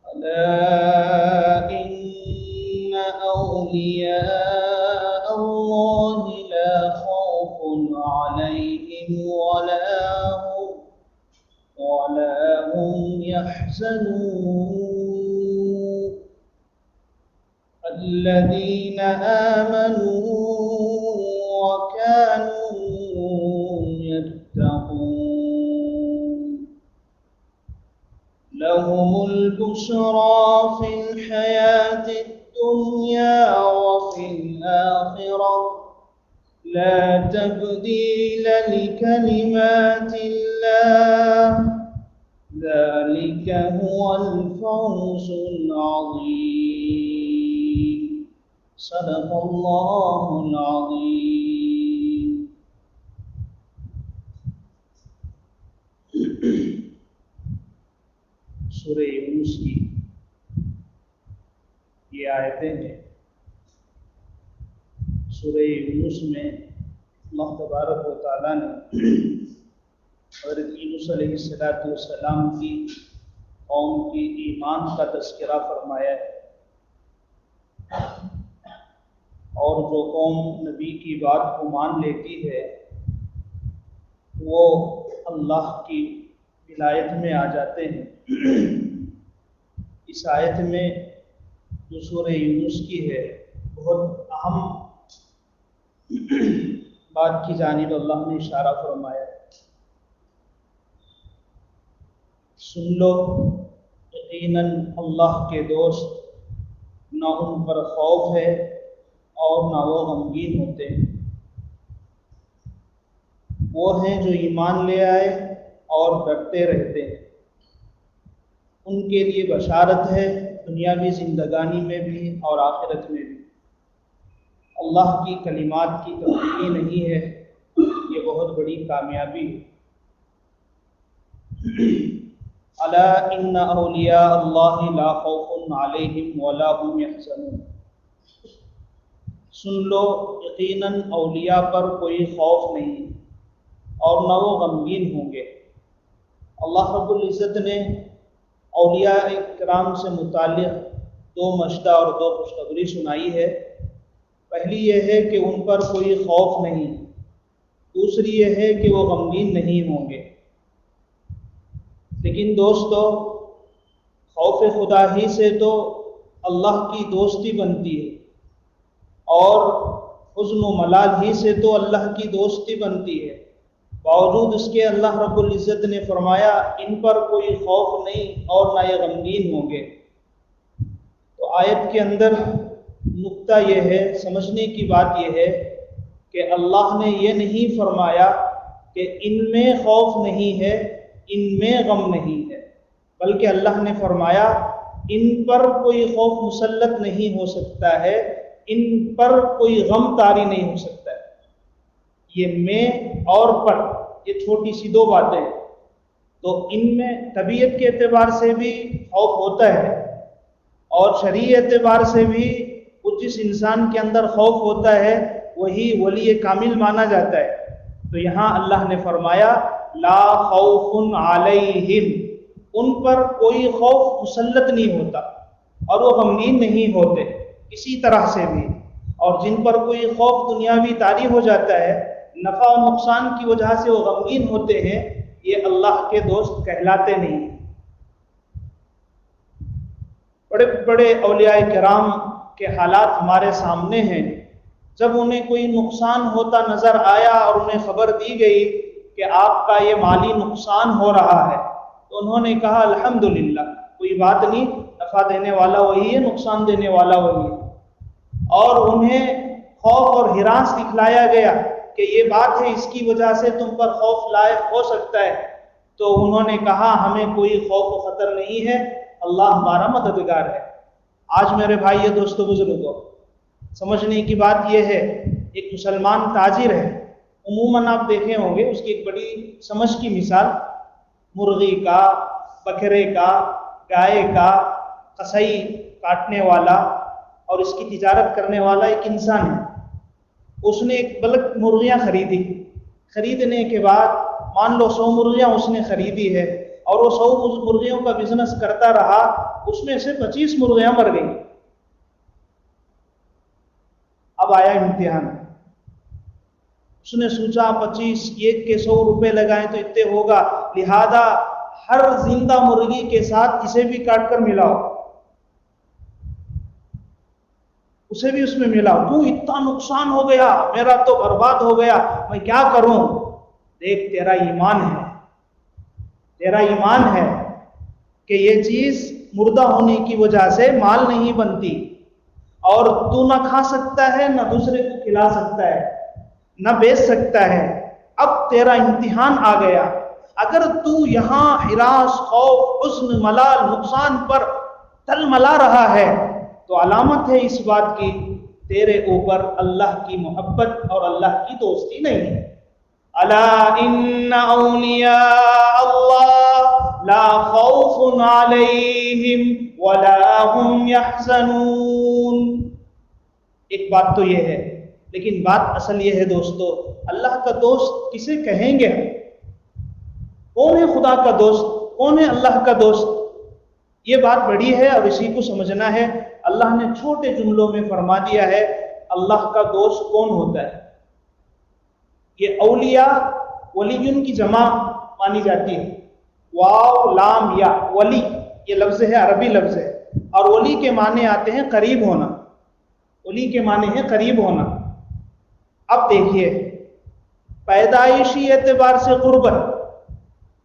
ألا إن أولياء الله لا خوف عليهم ولا هم يحزنون الذين آمنوا وكانوا يتقون لهم البشرى في الحياة الدنيا وفي الآخرة لا تبديل لكلمات الله ذلك هو الفوز العظيم صدق الله العظيم. سورہ یونس کی یہ آیتیں ہیں. سورہ یونس میں اللہ تبارک و تعالیٰ نے حضرت یونس علیہ السلام کی قوم کی ایمان کا تذکرہ فرمایا ہے، اور جو قوم نبی کی بات کو مان لیتی ہے وہ اللہ کی ولایت میں آ جاتے ہیں. اس آیت میں جو سورہ یونس کی ہے بہت اہم بات کی جانب اللہ نے اشارہ فرمایا ہے. سن لو یقیناً اللہ کے دوست نہ ان پر خوف ہے اور نہ وہ غمگین ہوتے ہیں. وہ ہیں جو ایمان لے آئے اور ڈرتے رہتے ہیں. ان کے لیے بشارت ہے دنیاوی زندگانی میں بھی اور آخرت میں بھی. اللہ کی کلمات کی تبدیلی نہیں ہے، یہ بہت بڑی کامیابی ہے. الا ان اولیاء اللہ لا خوف علیہم ولا هم یحزنون. سن لو یقیناً اولیاء پر کوئی خوف نہیں اور نہ وہ غمگین ہوں گے. اللہ رب العزت نے اولیاء کرام سے متعلق دو مشدہ اور دو خوشخبری سنائی ہے. پہلی یہ ہے کہ ان پر کوئی خوف نہیں، دوسری یہ ہے کہ وہ غمگین نہیں ہوں گے. لیکن دوستو، خوف خدا ہی سے تو اللہ کی دوستی بنتی ہے، اور حزن و ملال ہی سے تو اللہ کی دوستی بنتی ہے. باوجود اس کے اللہ رب العزت نے فرمایا ان پر کوئی خوف نہیں اور نہ یہ غمگین ہوں گے. تو آیت کے اندر نقطہ یہ ہے، سمجھنے کی بات یہ ہے کہ اللہ نے یہ نہیں فرمایا کہ ان میں خوف نہیں ہے، ان میں غم نہیں ہے، بلکہ اللہ نے فرمایا ان پر کوئی خوف مسلط نہیں ہو سکتا ہے، ان پر کوئی غم طاری نہیں ہو سکتا ہے. یہ میں اور پر، یہ چھوٹی سی دو باتیں ہیں. تو ان میں طبیعت کے اعتبار سے بھی خوف ہوتا ہے اور شرعی اعتبار سے بھی جس انسان کے اندر خوف ہوتا ہے وہی ولی کامل مانا جاتا ہے. تو یہاں اللہ نے فرمایا لا خوف علیہم، ان پر کوئی خوف مسلط نہیں ہوتا اور وہ غمگین نہیں ہوتے کسی طرح سے بھی. اور جن پر کوئی خوف دنیاوی طاری ہو جاتا ہے، نفع و نقصان کی وجہ سے وہ غمگین ہوتے ہیں، یہ اللہ کے دوست کہلاتے نہیں. بڑے بڑے اولیاء کرام کے حالات ہمارے سامنے ہیں. جب انہیں کوئی نقصان ہوتا نظر آیا اور انہیں خبر دی گئی کہ آپ کا یہ مالی نقصان ہو رہا ہے، تو انہوں نے کہا الحمدللہ، کوئی بات نہیں، نفع دینے والا وہی ہے، نقصان دینے والا وہی ہے. اور انہیں خوف اور ہراس دکھلایا گیا کہ یہ بات ہے اس کی وجہ سے تم پر خوف لائق ہو سکتا ہے. تو انہوں نے کہا ہمیں کوئی خوف و خطر نہیں ہے، اللہ ہمارا مددگار ہے. آج میرے بھائی دوستو بزرگوں، سمجھنے کی بات یہ ہے، ایک مسلمان تاجر ہے، عموماً آپ دیکھے ہوں گے اس کی ایک بڑی سمجھ کی مثال مرغی کا، بکرے کا، گائے کا قصائی کاٹنے والا اور اس کی تجارت کرنے والا ایک انسان ہے. اس نے ایک بلک مرغیاں خریدی. خریدنے کے بعد مان لو 100 مرغیاں اس نے خریدی ہے اور وہ 100 مرغیوں کا بزنس کرتا رہا. اس میں سے 25 مرغیاں مر گئیں. اب آیا امتحان. اس نے سوچا 25 ایک کے 100 روپے لگائیں تو اتنے ہوگا، لہذا ہر زندہ مرغی کے ساتھ اسے بھی کاٹ کر ملاؤ، اسے بھی اس میں ملاؤ. کیوں اتنا نقصان ہو گیا، میرا تو برباد ہو گیا، میں کیا کروں؟ دیکھ تیرا ایمان ہے کہ یہ چیز مردہ ہونے کی وجہ سے مال نہیں بنتی، اور تو نہ کھا سکتا ہے، نہ دوسرے کو کھلا سکتا ہے، نہ بیچ سکتا ہے. اب تیرا امتحان آ گیا. اگر تو یہاں ہراس، خوف، حزن، ملال، نقصان پر تل ملا رہا ہے تو علامت ہے اس بات کی تیرے اوپر اللہ کی محبت اور اللہ کی دوستی نہیں ہے. الا ان اولیاء اللہ لا خوف علیہم ولا هم يحزنون. ایک بات تو یہ ہے، لیکن بات اصل یہ ہے دوستو، اللہ کا دوست کسے کہیں گے؟ کون ہے خدا کا دوست؟ کون ہے اللہ کا دوست؟ یہ بات بڑی ہے اور اسی کو سمجھنا ہے. اللہ نے چھوٹے جملوں میں فرما دیا ہے اللہ کا دوست کون ہوتا ہے. یہ اولیاء، ولیون کی جمع مانی جاتی ہے. واو لام یا، ولی یہ لفظ ہے، عربی لفظ ہے، اور ولی کے معنی آتے ہیں قریب ہونا. ولی کے معنی ہے قریب ہونا. اب دیکھیے، پیدائشی اعتبار سے قربت،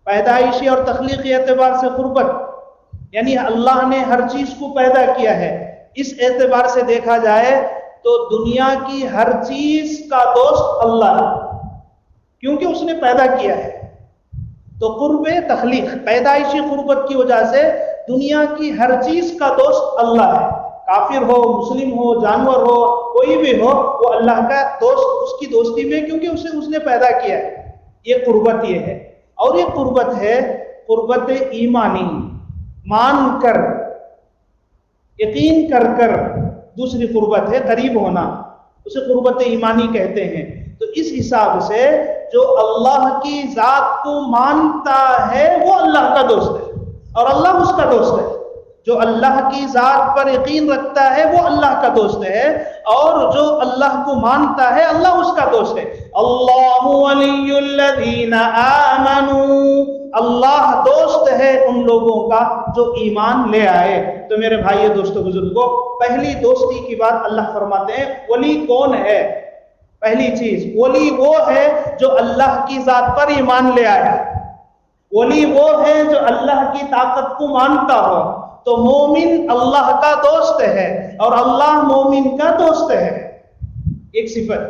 پیدائشی اور تخلیقی اعتبار سے قربت، یعنی اللہ نے ہر چیز کو پیدا کیا ہے. اس اعتبار سے دیکھا جائے تو دنیا کی ہر چیز کا دوست اللہ ہے، کیونکہ اس نے پیدا کیا ہے. تو قرب تخلیق، پیدائشی قربت کی وجہ سے دنیا کی ہر چیز کا دوست اللہ ہے. کافر ہو، مسلم ہو، جانور ہو، کوئی بھی ہو، وہ اللہ کا دوست اس کی دوستی میں، کیونکہ اسے اس نے پیدا کیا ہے. یہ قربت یہ ہے. اور یہ قربت ہے قربت ایمانی، مان کر، یقین کر دوسری قربت ہے قریب ہونا، اسے قربت ایمانی کہتے ہیں. تو اس حساب سے جو اللہ کی ذات کو مانتا ہے وہ اللہ کا دوست ہے اور اللہ اس کا دوست ہے. جو اللہ کی ذات پر یقین رکھتا ہے وہ اللہ کا دوست ہے، اور جو اللہ کو مانتا ہے اللہ اس کا دوست ہے. اللہ ولی الذین آمنوا، اللہ دوست ہے ان لوگوں کا جو ایمان لے آئے. تو میرے بھائی دوستو بزرگوں، پہلی دوستی کی بات اللہ فرماتے ہیں ولی کون ہے. پہلی چیز، ولی وہ ہے جو اللہ کی ذات پر ایمان لے آیا. ولی وہ ہے جو اللہ کی طاقت کو مانتا ہو. تو مومن اللہ کا دوست ہے اور اللہ مومن کا دوست ہے. ایک صفت،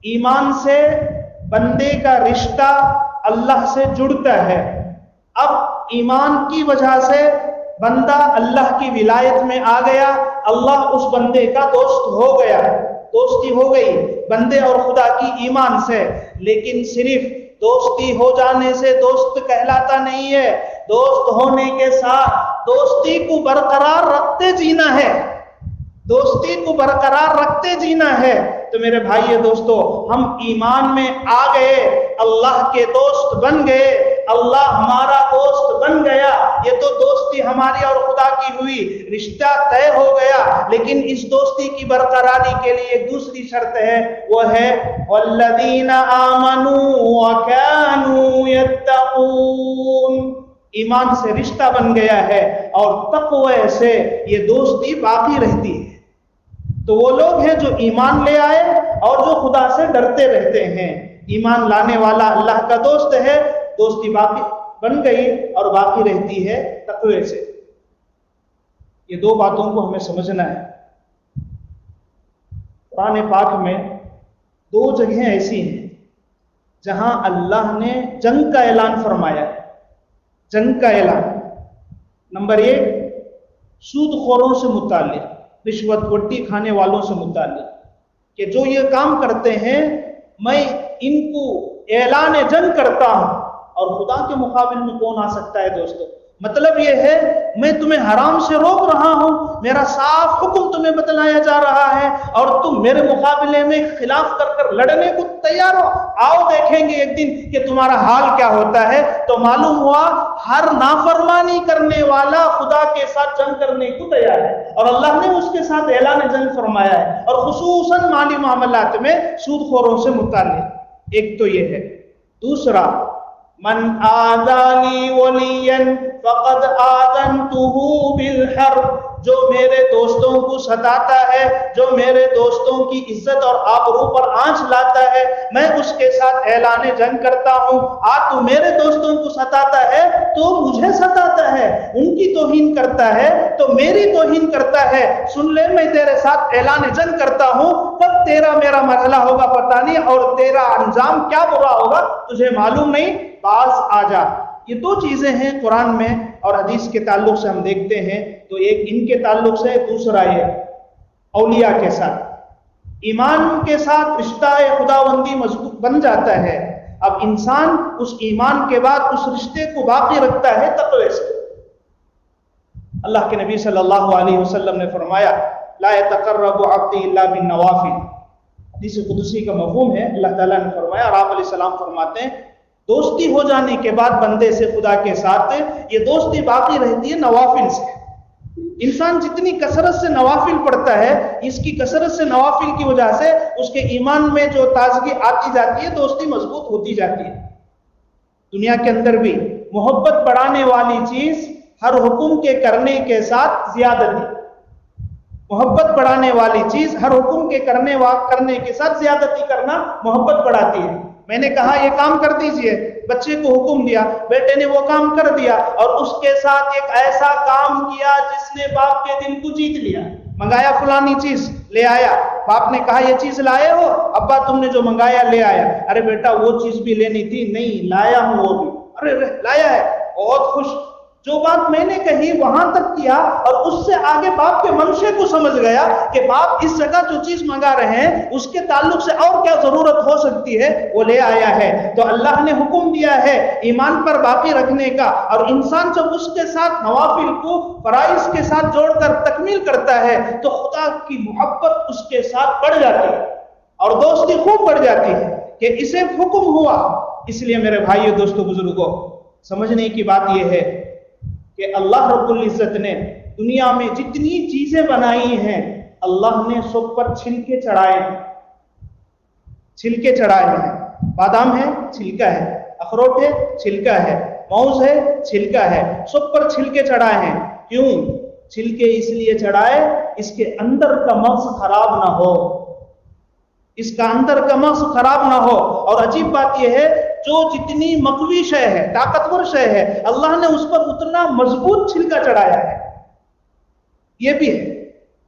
ایمان سے بندے کا رشتہ اللہ سے جڑتا ہے. اب ایمان کی وجہ سے بندہ اللہ کی ولایت میں آ گیا، اللہ اس بندے کا دوست ہو گیا، دوستی ہو گئی بندے اور خدا کی ایمان سے. لیکن صرف دوستی ہو جانے سے دوست کہلاتا نہیں ہے. دوست ہونے کے ساتھ دوستی کو برقرار رکھتے جینا ہے، دوستی کو برقرار رکھتے جینا ہے. تو میرے بھائی دوستو، ہم ایمان میں آ گئے، اللہ کے دوست بن گئے، اللہ ہمارا دوست بن گیا. یہ تو دوستی ہماری اور خدا کی ہوئی، رشتہ طے ہو گیا. لیکن اس دوستی کی برقراری کے لیے ایک دوسری شرط ہے، وہ ہے والذین آمنوا وکانوا یتقون. ایمان سے رشتہ بن گیا ہے اور تقوی سے یہ دوستی باقی رہتی ہے. تو وہ لوگ ہیں جو ایمان لے آئے اور جو خدا سے ڈرتے رہتے ہیں. ایمان لانے والا اللہ کا دوست ہے، دوستی باقی بن گئی اور باقی رہتی ہے تقوی سے. یہ دو باتوں کو ہمیں سمجھنا ہے. قرآن پاک میں دو جگہیں ایسی ہیں جہاں اللہ نے جنگ کا اعلان فرمایا ہے. جنگ کا اعلان. نمبر 1، سود خوروں سے متعلق، رشوت وٹی کھانے والوں سے متعلق، کہ جو یہ کام کرتے ہیں میں ان کو اعلان جنگ کرتا ہوں. اور خدا کے مقابل میں کون آ سکتا ہے دوستو؟ مطلب یہ ہے میں تمہیں حرام سے روک رہا ہوں، میرا صاف حکم تمہیں بتلایا جا رہا ہے اور تم میرے مقابلے میں خلاف کر کر لڑنے کو تیار ہو، آؤ دیکھیں گے ایک دن کہ تمہارا حال کیا ہوتا ہے۔ تو معلوم ہوا ہر نافرمانی کرنے والا خدا کے ساتھ جنگ کرنے کو تیار ہے، اور اللہ نے اس کے ساتھ اعلان جنگ فرمایا ہے، اور خصوصاً مالی معاملات میں سود خوروں سے متعلق۔ ایک تو یہ ہے۔ دوسرا، من آذانی ولیا فقد آذنتہ بالحرب، جو میرے دوستوں کو ستاتا ہے، جو میرے دوستوں کی عزت اور آبرو پر آنچ لاتا ہے، میں اس کے ساتھ اعلان جنگ کرتا ہوں۔ آج تو میرے دوستوں کو ستاتا ہے تو مجھے ستاتا ہے، ان کی توہین کرتا ہے تو میری توہین کرتا ہے، سن لے میں تیرے ساتھ اعلان جنگ کرتا ہوں، کب تیرا میرا مرحلہ ہوگا پتہ نہیں، اور تیرا انجام کیا برا ہوگا تجھے معلوم نہیں، باز آ جا۔ یہ دو چیزیں ہیں قرآن میں اور حدیث کے تعلق سے ہم دیکھتے ہیں، تو ایک ان کے تعلق سے، دوسرا یہ اولیاء کے ساتھ، ایمان کے ساتھ رشتہ خداوندی مضبوط بن جاتا ہے۔ اب انسان اس ایمان کے بعد اس رشتے کو باقی رکھتا ہے تقوی سے۔ اللہ کے نبی صلی اللہ علیہ وسلم نے فرمایا لا يتقرب عبدی الا بالنوافل، حدیث قدسی کا مفہوم ہے، اللہ تعالیٰ نے فرمایا، اور آپ علیہ السلام فرماتے ہیں دوستی ہو جانے کے بعد بندے سے خدا کے ساتھ یہ دوستی باقی رہتی ہے نوافل سے۔ انسان جتنی کثرت سے نوافل پڑھتا ہے، اس کی کثرت سے نوافل کی وجہ سے اس کے ایمان میں جو تازگی آتی جاتی ہے، دوستی مضبوط ہوتی جاتی ہے۔ دنیا کے اندر بھی محبت بڑھانے والی چیز ہر حکم کے کرنے کے ساتھ زیادتی، محبت بڑھانے والی چیز ہر حکم کے کرنے کے ساتھ زیادتی کرنا محبت بڑھاتی ہے۔ میں نے کہا یہ کام کر دیجئے، بچے کو حکم دیا، بیٹے نے وہ کام کر دیا، اور اس کے ساتھ ایک ایسا کام کیا جس نے باپ کے دل کو جیت لیا۔ منگایا فلانی چیز، لے آیا، باپ نے کہا یہ چیز لائے ہو؟ ابا تم نے جو منگایا لے آیا۔ ارے بیٹا وہ چیز بھی لینی تھی، نہیں لایا ہوں وہ بھی۔ ارے لایا ہے، بہت خوش۔ جو بات میں نے کہی وہاں تک کیا، اور اس سے آگے باپ کے منشے کو سمجھ گیا کہ باپ اس جگہ جو چیز منگا رہے ہیں اس کے تعلق سے اور کیا ضرورت ہو سکتی ہے، وہ لے آیا ہے۔ تو اللہ نے حکم دیا ہے ایمان پر باقی رکھنے کا، اور انسان جب اس کے ساتھ نوافل کو فرائض کے ساتھ جوڑ کر تکمیل کرتا ہے تو خدا کی محبت اس کے ساتھ بڑھ جاتی ہے اور دوستی خوب بڑھ جاتی ہے کہ اسے حکم ہوا۔ اس لیے میرے بھائیو، دوستو، بزرگوں، سمجھنے کی بات یہ ہے کہ اللہ رب العزت نے دنیا میں جتنی چیزیں بنائی ہیں، اللہ نے سب پر چھلکے چڑھائے ہیں۔ چھلکے چڑھائے ہیں، بادام ہے چھلکا ہے، اخروٹ ہے چھلکا ہے، موز ہے چھلکا ہے، سب پر چھلکے چڑھائے ہیں۔ کیوں چھلکے؟ اس لیے چڑھائے اس کے اندر کا مغز خراب نہ ہو، اس کا اندر کا مغز خراب نہ ہو۔ اور عجیب بات یہ ہے، جو جتنی مقوی شے ہے، طاقتور شے ہے، اللہ نے اس پر اتنا مضبوط چھلکا چڑھایا ہے۔ یہ بھی ہے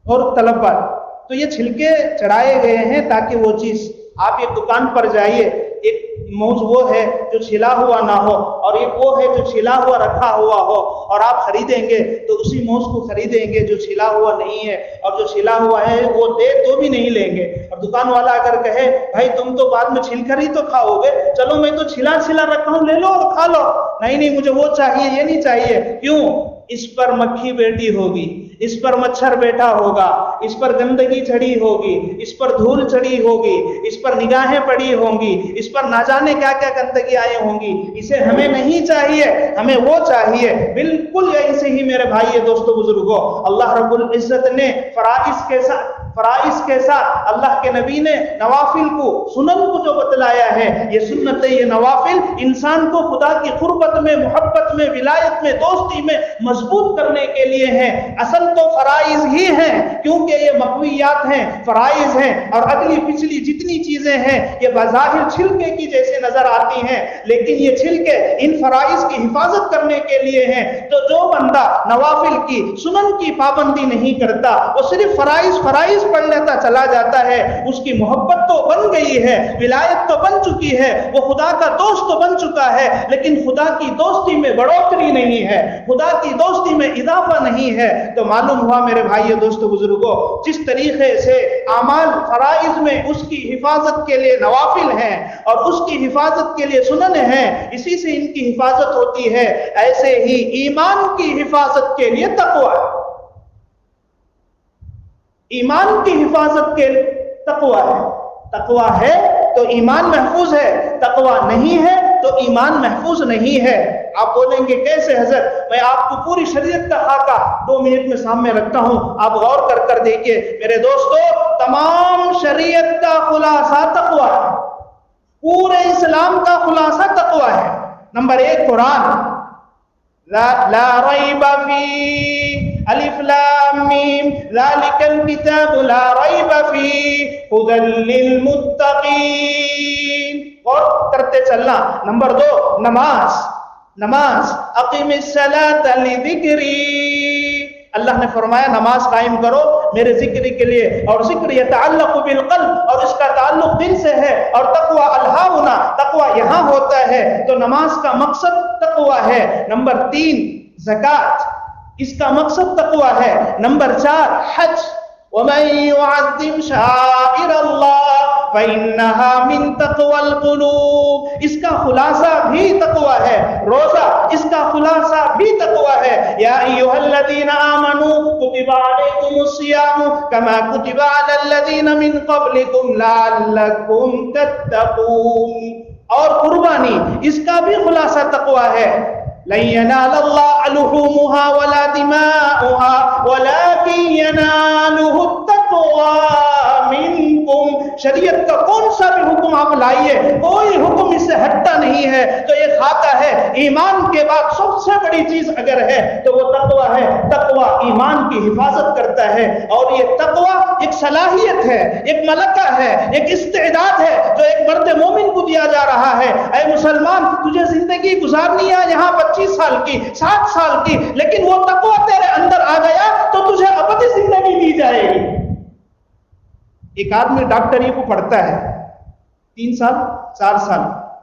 اور طلب پر تو یہ چھلکے چڑھائے گئے ہیں تاکہ وہ چیز، آپ ایک دکان پر جائیے، ایک موز وہ ہے جو چھلا ہوا نہ ہو، اور ایک وہ ہے جو چھلا ہوا رکھا ہوا ہو، اور آپ خریدیں گے تو اسی موز کو خریدیں گے جو چھلا ہوا نہیں ہے، اور جو چھلا ہوا ہے وہ دے تو بھی نہیں لیں گے۔ اور دکان والا اگر کہے بھائی تم تو بعد میں چھل کر ہی تو کھاؤ گے، چلو میں تو چھلا رکھا ہوں، لے لو اور کھا لو، نہیں مجھے وہ چاہیے، یہ نہیں چاہیے۔ کیوں؟ اس پر مکھی بیٹھی ہوگی، اس پر مچھر بیٹھا ہوگا، اس پر گندگی چڑھی ہوگی، اس پر دھول چڑھی ہوگی، اس پر نگاہیں پڑی ہوں گی، اس پر نہ جانے کیا کیا گندگی آئی ہوں گی۔ اسے ہمیں نہیں چاہیے، ہمیں وہ چاہیے۔ بالکل ایسے ہی میرے بھائی دوستو بزرگوں، اللہ رب العزت نے فرائض کے ساتھ اللہ کے نبی نے نوافل کو، سنن کو جو بتلایا ہے، یہ سنت، یہ نوافل انسان کو خدا کی قربت میں، محبت میں، ولایت میں، دوستی میں مضبوط کرنے کے لیے ہیں۔ اصل تو فرائض ہی ہیں، کیونکہ یہ مقویات ہیں، فرائض ہیں، اور اگلی پچھلی جتنی چیزیں ہیں یہ بظاہر چھلکے کی جیسے نظر آتی ہیں، لیکن یہ چھلکے ان فرائض کی حفاظت کرنے کے لیے ہیں۔ تو جو بندہ نوافل کی، سنن کی پابندی نہیں کرتا، وہ صرف فرائض پڑھ لیتا چلا جاتا ہے، اس کی محبت تو بن گئی ہے، ولایت تو بن چکی ہے، وہ خدا کا دوست تو بن چکا ہے، لیکن خدا کی دوستی میں بڑھوتری نہیں ہے، خدا کی دوستی میں اضافہ نہیں ہے۔ تو معلوم ہوا میرے بھائیو، دوستو، بزرگوں، جس طریقے سے اعمال فرائض میں اس کی حفاظت کے لیے نوافل ہیں اور اس کی حفاظت کے لیے سنن ہیں، اسی سے ان کی حفاظت ہوتی ہے، ایسے ہی ایمان کی حفاظت کے لیے تقوی ہے۔ ایمان کی حفاظت کے تقوی ہے۔ تقوی ہے تو ایمان محفوظ ہے، تقوی نہیں ہے تو ایمان محفوظ نہیں ہے۔ آپ بولیں گے کیسے حضرت؟ میں آپ کو پوری شریعت کا خاکہ 2 منٹ میں سامنے رکھتا ہوں، آپ غور کر دیکھیے میرے دوستو۔ تمام شریعت کا خلاصہ تقوی ہے، پورے اسلام کا خلاصہ تقوی ہے۔ نمبر 1 قرآن، لا ریب فی الف لام میم ذالک الکتاب لا ریب فی ھدی للمتقین، اور کرتے چلنا۔ نمبر 2 نماز، اقیم الصلاۃ لذکری، اللہ نے فرمایا نماز قائم کرو میرے ذکر کے لیے، اور ذکر یتعلق بالقلب، اور اس کا تعلق دل سے ہے، اور تقوی الہاؤنا، تقوی یہاں ہوتا ہے، تو نماز کا مقصد تقوی ہے۔ نمبر 3 زکوٰۃ، اس کا مقصد تقوی ہے۔ نمبر 4 حج، ومن يعظم شعائر اللہ فإنها من تقوى القلوب، اس کا خلاصہ بھی تقوی ہے۔ روزہ، اس کا خلاصہ بھی تقوی ہے۔ یا ایھا الذین آمنوا کتب علیکم الصیام کما کتب علی الذین من قبلکم لعلکم تتقون، اور قربانی، اس کا بھی خلاصہ تقوی ہے۔ لن ینال اللہ لحومها ولا دماؤها ولکن ینالہ التقوی منکم، شریعت کا کون سا بھی حکم آپ لائیے، کوئی حکم اس سے ہٹتا نہیں ہے۔ تو یہ خاکہ ہے، ایمان کے بعد سب سے بڑی چیز اگر ہے تو وہ تقوی ہے۔ تقوی ایمان کی حفاظت کرتا ہے، اور یہ تقوی ایک صلاحیت ہے، ایک ملکہ ہے، ایک استعداد ہے جو ایک مرد مومن کو دیا جا رہا ہے۔ اے مسلمان، تجھے زندگی گزارنی ہے یہاں 25 سال کی، 60 سال کی، لیکن وہ تقوی تیرے اندر آ گیا تو تجھے ابدی زندگی دی جائے گی۔ ایک آدمی ڈاکٹری کو پڑھتا ہے 3 سال 4 سال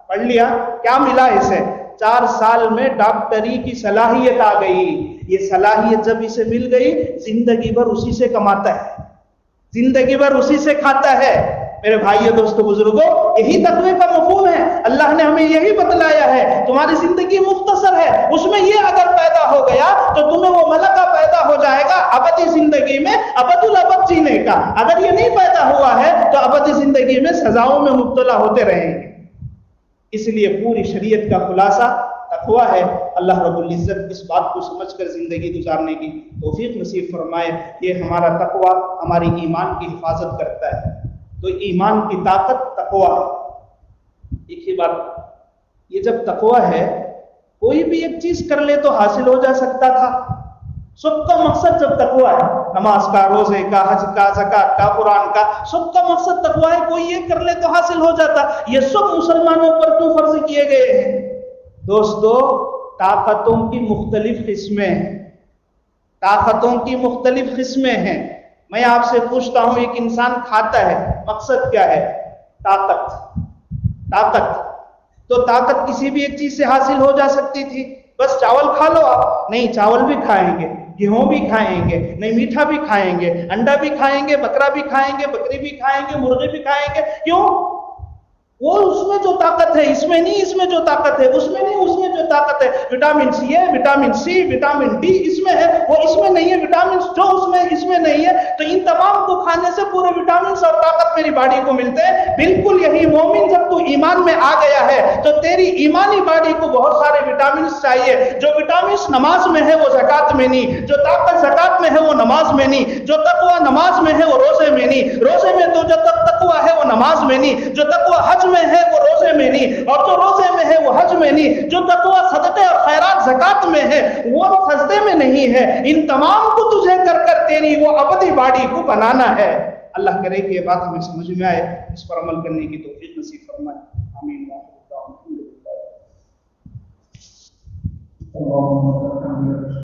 پڑھ لیا، کیا ملا اسے؟ 4 سال میں ڈاکٹری کی صلاحیت آ گئی۔ یہ صلاحیت جب اسے مل گئی، زندگی بھر اسی سے کماتا ہے، زندگی بھر اسی سے کھاتا ہے۔ میرے بھائیو دوستو بزرگوں، یہی تقوی کا مفہوم ہے۔ اللہ نے ہمیں یہی بتلایا ہے، تمہاری زندگی مختصر ہے، اس میں یہ اگر پیدا ہو گیا تو تمہیں وہ ملکہ پیدا ہو جائے گا ابدی زندگی میں ابد الابد جینے کا۔ اگر یہ نہیں پیدا ہوا ہے تو ابدی زندگی میں سزاؤں میں مبتلا ہوتے رہیں گے۔ اس لیے پوری شریعت کا خلاصہ تقوی ہے۔ اللہ رب العزت اس بات کو سمجھ کر زندگی گزارنے کی توفیق نصیب فرمائے۔ یہ ہمارا تقوی ہماری ایمان کی حفاظت کرتا ہے۔ تو ایمان کی طاقت تقوی ہے۔ ایک ہی بات، یہ جب تقوی ہے، کوئی بھی ایک چیز کر لے تو حاصل ہو جا سکتا تھا۔ سب کا مقصد جب تقوی ہے، نماز کا، روزے کا، حج کا، زکوٰۃ کا، قرآن کا، سب کا مقصد تقوی ہے، کوئی یہ کر لے تو حاصل ہو جاتا۔ یہ سب مسلمانوں پر کیوں فرض کیے گئے ہیں؟ دوستو، طاقتوں کی مختلف قسمیں ہیں، طاقتوں کی مختلف قسمیں ہیں۔ میں آپ سے پوچھتا ہوں، ایک انسان کھاتا ہے، مقصد کیا ہے؟ طاقت۔ تو طاقت کسی بھی ایک چیز سے حاصل ہو جا سکتی تھی، بس چاول کھا لو آپ، نہیں چاول بھی کھائیں گے، گیہوں بھی کھائیں گے، نہیں میٹھا بھی کھائیں گے، انڈا بھی کھائیں گے، بکرا بھی کھائیں گے، بکری بھی کھائیں گے، مرغی بھی کھائیں گے۔ کیوں؟ وہ اس میں جو طاقت ہے، اس میں نہیں، اس میں جو طاقت ہے اس میں نہیں، اس میں جو طاقت ہے، وٹامن سی ہے، وٹامن سی، وٹامن ڈی اس میں ہے، وہ اس میں نہیں ہے، وٹامن جو اس میں نہیں ہے۔ تو ان تمام کو کھانے سے پورے وٹامنس اور طاقت میری باڈی کو ملتے ہیں۔ بالکل یہی مومن، جب تو ایمان میں آ گیا ہے تو تیری ایمانی باڈی کو بہت سارے وٹامنس چاہیے۔ جو وٹامنس نماز میں ہے وہ زکوٰۃ میں نہیں، جو طاقت زکوٰۃ میں ہے وہ نماز میں نہیں، جو تقوی نماز میں ہے وہ روزے میں نہیں، روزے میں تو جو تقوی ہے وہ نماز میں نہیں، جو تقوی حج میں ہے وہ روزے میں نہیں، اور جو روزے میں ہے وہ حج میں نہیں، جو تقوی صدقے اور خیرات زکوٰۃ میں ہے وہ سجدے میں نہیں ہے۔ ان تمام کو تجھے کر کر تیری وہ ابدی باڈی کو بنانا ہے۔ اللہ کرے کہ یہ بات ہمیں سمجھ میں آئے، اس پر عمل کرنے کی توفیق نصیب فرمائے۔ آمین۔